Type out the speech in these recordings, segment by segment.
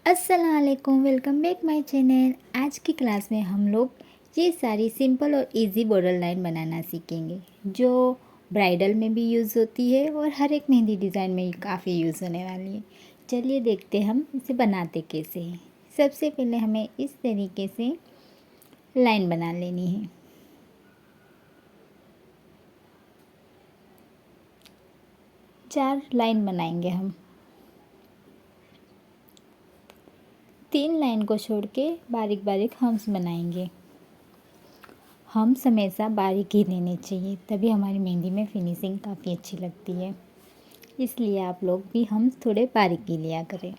अस्सलाम वालेकुम, welcome back my channel. आज की क्लास में हम लोग ये सारी सिंपल और इजी बॉर्डर लाइन बनाना सीखेंगे जो ब्राइडल में भी यूज़ होती है और हर एक मेहंदी डिज़ाइन में काफ़ी यूज़ होने वाली है। चलिए देखते हम इसे बनाते कैसे हैं। सबसे पहले हमें इस तरीके से लाइन बना लेनी है। चार लाइन बनाएंगे हम। 3 लाइन को छोड़ के बारीक बारीक हम्स बनाएंगे। हम्स हमेशा बारीक ही लेने चाहिए, तभी हमारी मेहंदी में फिनिशिंग काफ़ी अच्छी लगती है। इसलिए आप लोग भी हम्स थोड़े बारीक ही लिया करें।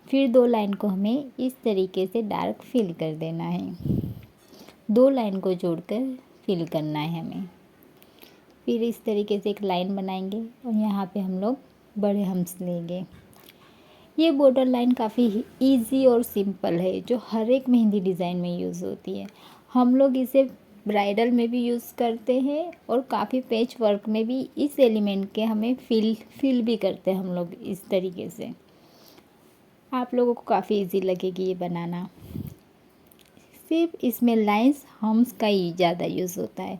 फिर 2 लाइन को हमें इस तरीके से डार्क फिल कर देना है। 2 लाइन को जोड़कर फिल करना है हमें। फिर इस तरीके से एक लाइन बनाएंगे और यहाँ पे हम लोग बड़े हम्स लेंगे। ये बॉर्डर लाइन काफ़ी इजी और सिंपल है जो हर एक मेहंदी डिज़ाइन में यूज़ होती है। हम लोग इसे ब्राइडल में भी यूज़ करते हैं और काफ़ी पैच वर्क में भी इस एलिमेंट के हमें फिल भी करते हैं हम लोग इस तरीके से। आप लोगों को काफ़ी इजी लगेगी ये बनाना। सिर्फ इसमें लाइंस हम्स का ही ज़्यादा यूज़ होता है।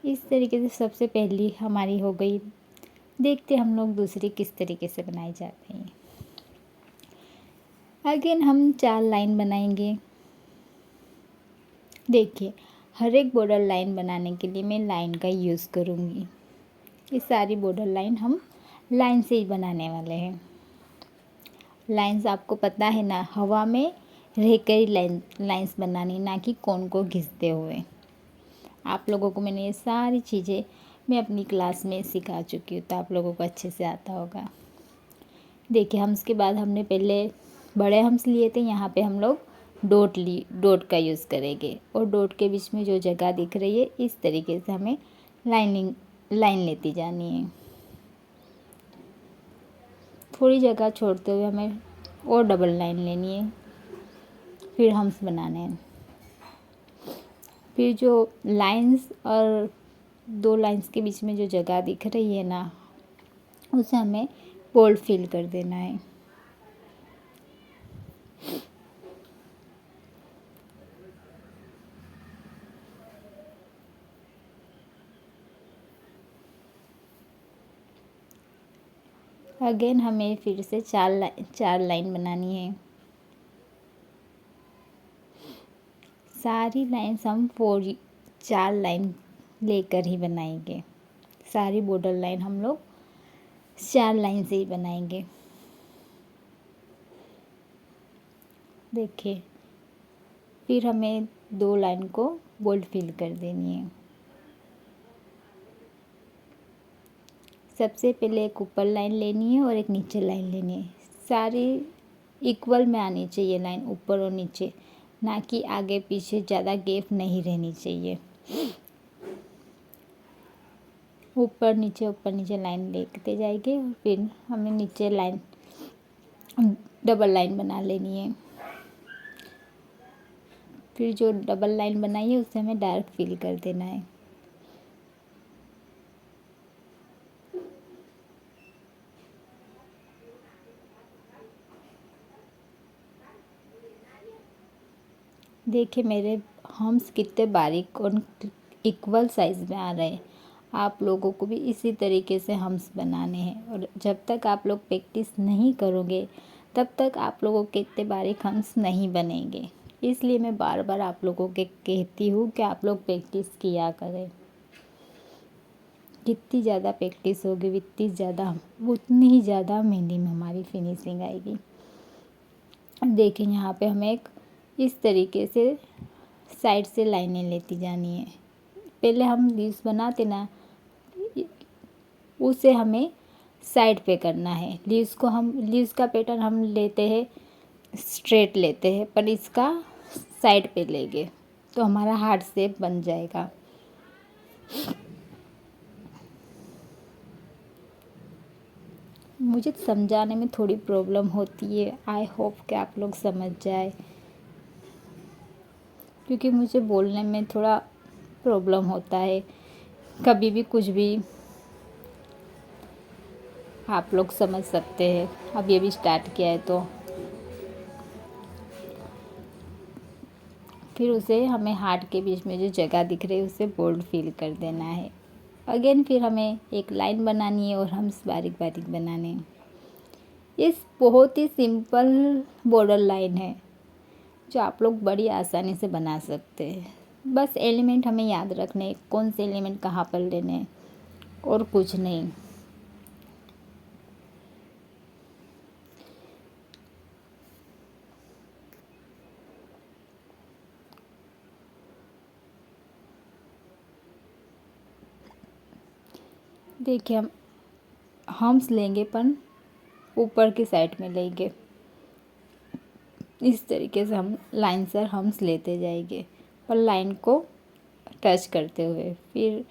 इस तरीके से सबसे पहली हमारी हो गई। देखते हम लोग दूसरी किस तरीके से बनाई जाती हैं। अगेन हम 4 लाइन बनाएंगे। देखिए, हर एक बॉर्डर लाइन बनाने के लिए मैं लाइन का यूज़ करूँगी। ये सारी बॉर्डर लाइन हम लाइन से ही बनाने वाले हैं। लाइंस आपको पता है ना, हवा में रहकर ही लाइंस बनानी, ना कि कोन को घिसते हुए। आप लोगों को मैंने ये सारी चीज़ें मैं अपनी क्लास में सिखा चुकी हूँ, तो आप लोगों को अच्छे से आता होगा। देखिए, हम्स के बाद हमने पहले बड़े हम्स लिए थे। यहाँ पे हम लोग डॉट का यूज़ करेंगे और डॉट के बीच में जो जगह दिख रही है इस तरीके से हमें लाइन लेती जानी है। थोड़ी जगह छोड़ते हुए हमें और डबल लाइन लेनी है। फिर हम्स बनाने हैं। फिर जो लाइंस और 2 लाइंस के बीच में जो जगह दिख रही है ना, उसे हमें बोल्ड फिल कर देना है। अगेन हमें फिर से 4 लाइन बनानी है। सारी लाइन्स हम 4 लाइन लेकर ही बनाएंगे। सारी बॉर्डर लाइन हम लोग 4 लाइन से ही बनाएंगे। देखिए, फिर हमें 2 लाइन को बोल्ड फिल कर देनी है। सबसे पहले एक ऊपर लाइन लेनी है और एक नीचे लाइन लेनी है। सारी इक्वल में आनी चाहिए लाइन, ऊपर और नीचे, ना कि आगे पीछे ज़्यादा गैप नहीं रहनी चाहिए। ऊपर नीचे लाइन लेते जाएंगे और फिर हमें नीचे लाइन डबल लाइन बना लेनी है। फिर जो डबल लाइन बनाई है उसे हमें डार्क फिल कर देना है। देखिए, मेरे हम्स कितने बारीक और इक्वल साइज़ में आ रहे हैं। आप लोगों को भी इसी तरीके से हम्स बनाने हैं और जब तक आप लोग प्रैक्टिस नहीं करोगे तब तक आप लोगों के इतने बारीक हम्स नहीं बनेंगे। इसलिए मैं बार बार आप लोगों के कहती हूँ कि आप लोग प्रैक्टिस किया करें। जितनी ज़्यादा प्रैक्टिस होगी उतनी ही ज़्यादा मेहंदी में हमारी फिनिशिंग आएगी। देखिए, यहाँ पे हमें एक इस तरीके से साइड से लाइनें लेती जानी है। पहले हम लीव्स बनाते ना, उसे हमें साइड पे करना है। लीव्स का पैटर्न हम लेते हैं स्ट्रेट लेते हैं, पर इसका साइड पे लेंगे तो हमारा हार्ट शेप बन जाएगा। मुझे समझाने में थोड़ी प्रॉब्लम होती है। आई होप कि आप लोग समझ जाए, क्योंकि मुझे बोलने में थोड़ा प्रॉब्लम होता है। कभी भी कुछ भी आप लोग समझ सकते हैं। अब ये भी स्टार्ट किया है तो फिर उसे हमें हार्ट के बीच में जो जगह दिख रही है उसे बोल्ड फिल कर देना है। अगेन फिर हमें एक लाइन बनानी है और हम्स बारीक बारीक बनाने हैं। ये बहुत ही सिंपल बॉर्डर लाइन है जो आप लोग बड़ी आसानी से बना सकते हैं। बस एलिमेंट हमें याद रखने, कौन से एलिमेंट कहाँ पर लेने, और कुछ नहीं। देखिए हम हम्स लेंगे पर ऊपर की साइड में लेंगे। इस तरीके से हम लाइन से हम्स लेते जाएंगे और लाइन को टच करते हुए। फिर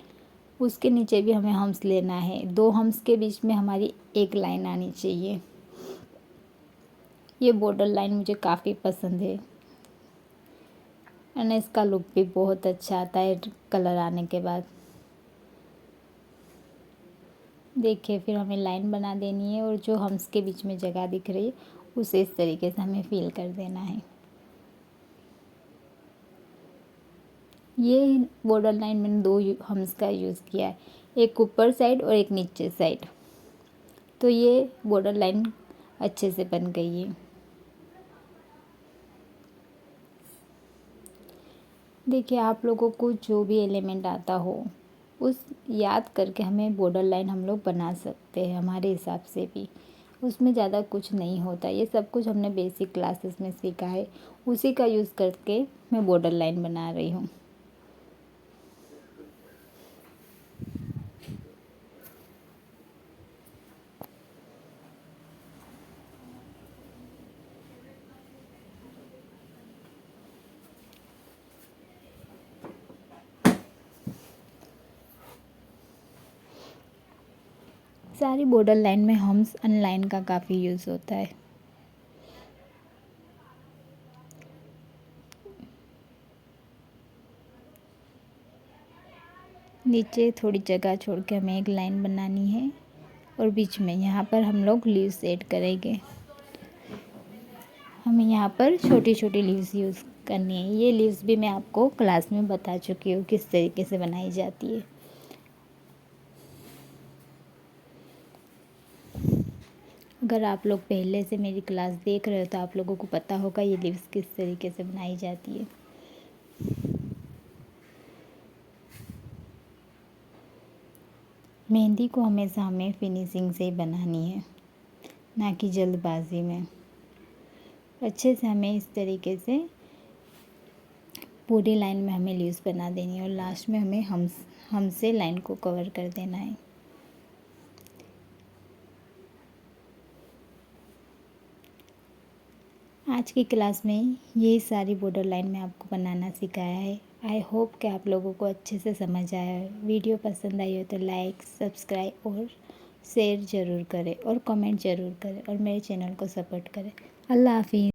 उसके नीचे भी हमें हम्स लेना है। 2 हम्स के बीच में हमारी एक लाइन आनी चाहिए। ये बॉर्डर लाइन मुझे काफ़ी पसंद है और इसका लुक भी बहुत अच्छा आता है कलर आने के बाद। देखिए फिर हमें लाइन बना देनी है और जो हम्स के बीच में जगह दिख रही है उसे इस तरीके से हमें फिल कर देना है। ये बॉर्डर लाइन मैंने 2 हम्स का यूज़ किया है, एक ऊपर साइड और एक नीचे साइड। तो ये बॉर्डर लाइन अच्छे से बन गई है। देखिए आप लोगों को जो भी एलिमेंट आता हो उस याद करके हमें बॉर्डर लाइन हम लोग बना सकते हैं हमारे हिसाब से भी। उसमें ज़्यादा कुछ नहीं होता, ये सब कुछ हमने बेसिक क्लासेस में सीखा है, उसी का यूज़ करके मैं बॉर्डर लाइन बना रही हूँ। सारी बॉर्डर लाइन में हम्स अनलाइन का काफ़ी यूज़ होता है। नीचे थोड़ी जगह छोड़ के हमें एक लाइन बनानी है और बीच में यहाँ पर हम लोग लीव्स ऐड करेंगे। हमें यहाँ पर छोटी छोटी लीव्स यूज़ करनी है। ये लीव्स भी मैं आपको क्लास में बता चुकी हूँ किस तरीके से बनाई जाती है। अगर आप लोग पहले से मेरी क्लास देख रहे हो तो आप लोगों को पता होगा ये लीव्स किस तरीके से बनाई जाती है। मेहंदी को हमेशा हमें फिनिशिंग से बनानी है, ना कि जल्दबाजी में। अच्छे से हमें इस तरीके से पूरी लाइन में हमें लीव्स बना देनी है और लास्ट में हमें हम से लाइन को कवर कर देना है। आज की क्लास में ये सारी बॉर्डर लाइन में आपको बनाना सिखाया है। आई होप कि आप लोगों को अच्छे से समझ आया है। वीडियो पसंद आई हो तो लाइक, सब्सक्राइब और शेयर ज़रूर करें और कमेंट ज़रूर करें और मेरे चैनल को सपोर्ट करें। अल्लाह हाफिज़।